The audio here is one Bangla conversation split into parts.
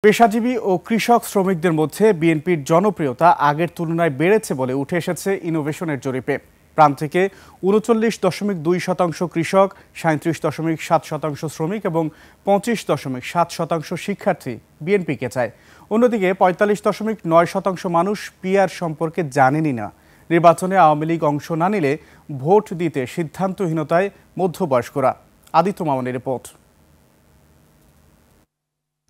পেশাজীবী ও কৃষক শ্রমিকদের মধ্যে বিএনপির জনপ্রিয়তা আগের তুলনায় বেড়েছে বলে উঠে এসেছে ইনোভেশনের জরিপে। প্রাণ থেকে ৩৯.২% কৃষক, ৩৭.৭% শ্রমিক এবং ২৫.৭% শিক্ষার্থী বিএনপিকে চায়। অন্যদিকে ৪৫.৯% মানুষ পিআর সম্পর্কে জানেনই না। নির্বাচনে আওয়ামী লীগ অংশ না নিলে ভোট দিতে সিদ্ধান্তহীনতায় মধ্যবয়স্করা। আদিত্য মামুনের রিপোর্ট।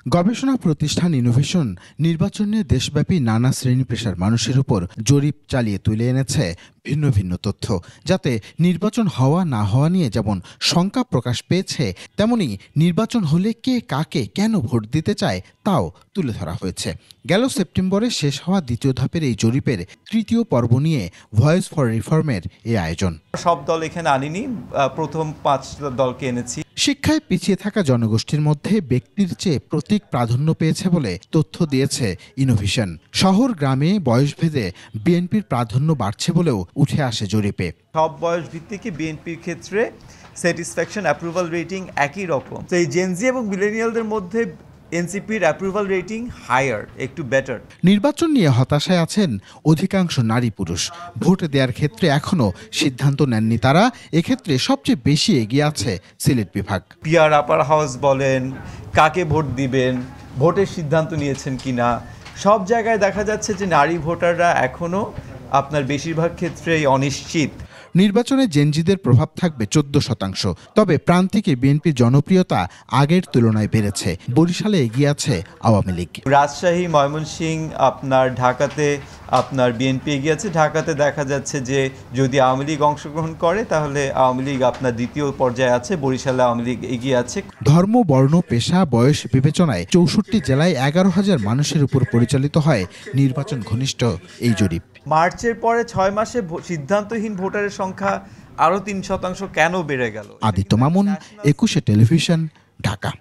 গবেষণা প্রতিষ্ঠান ইনোভেশন নির্বাচন নিয়ে দেশব্যাপী নানা শ্রেণী পেশার মানুষের উপর জরিপ চালিয়ে তুলে এনেছে ভিন্ন ভিন্ন তথ্য, যাতে নির্বাচন হওয়া না হওয়া নিয়ে যেমন শঙ্কা প্রকাশ পেয়েছে, তেমনি নির্বাচন হলে কে কাকে কেন ভোট দিতে চায় তাও তুলে ধরা হয়েছে। গেল সেপ্টেম্বরে শেষ হওয়া দ্বিতীয় ধাপের এই জরিপের তৃতীয় পর্ব নিয়ে ভয়েস ফর রিফর্মের এই আয়োজন। সব দল এখানে আনিনি, প্রথম ৫ দলকে এনেছি। শিক্ষায় পিছিয়ে থাকা জনগোষ্ঠীর মধ্যে ব্যক্তির চেয়ে প্রতীক প্রাধান্য পেয়েছে বলে তথ্য দিয়েছে ইনোভেশন। শহর গ্রামে বয়সভেদে বিএনপির প্রাধান্য বাড়ছে বলেও উঠে আসে জরিপে। সব বয়স ভিত্তিকে বিএনপির ক্ষেত্রে স্যাটিসফ্যাকশন অ্যাপ্রুভাল রেটিং একই রকম। তো এই জেনজি এবং মিলেনিয়ালদের মধ্যে এনসিপির অ্যাপ্রুভাল রেটিং হায়ার, একটু বেটার। নির্বাচন নিয়ে হতাশায় আছেন অধিকাংশ নারী পুরুষ। ভোট দেওয়ার ক্ষেত্রে এখনো সিদ্ধান্ত নেননি তারা। এক্ষেত্রে সবচেয়ে বেশি এগিয়ে আছে সিলেট বিভাগ। পিআর আপার হাউস বলেন, কাকে ভোট দিবেন, ভোটের সিদ্ধান্ত নিয়েছেন কিনা, সব জায়গায় দেখা যাচ্ছে যে নারী ভোটাররা এখনো আপনার বেশিরভাগ ক্ষেত্রেই অনিশ্চিত। নির্বাচনে জেনজিদের প্রভাব থাকবে 14%। তবে প্রান্তিকে বিএনপির জনপ্রিয়তা আগের তুলনায় বেড়েছে। বরিশালে এগিয়ে আছে আওয়ামী লীগ। রাজশাহী, ময়মনসিংহ, আপনার ঢাকাতে আপনার বিএনপি এগিয়ে আছে। ঢাকাতে দেখা যাচ্ছে যে যদি আওয়ামী লীগ অংশগ্রহণ করে তাহলে আওয়ামী লীগ আপনার দ্বিতীয় পর্যায়ে আছে। বরিশালে আওয়ামী লীগ এগিয়ে আছে। ধর্ম, বর্ণ, পেশা, বয়স বিবেচনায় 64 জেলায় 11,000 মানুষের উপর পরিচালিত হয় নির্বাচন ঘনিষ্ঠ এই জরিপ। মার্চের পরে 6 মাসে সিদ্ধান্তহীন ভোটারের সংখ্যা আরও 3% কেন বেড়ে গেল? আদিত্য মামুন, 21 টেলিভিশন, ঢাকা।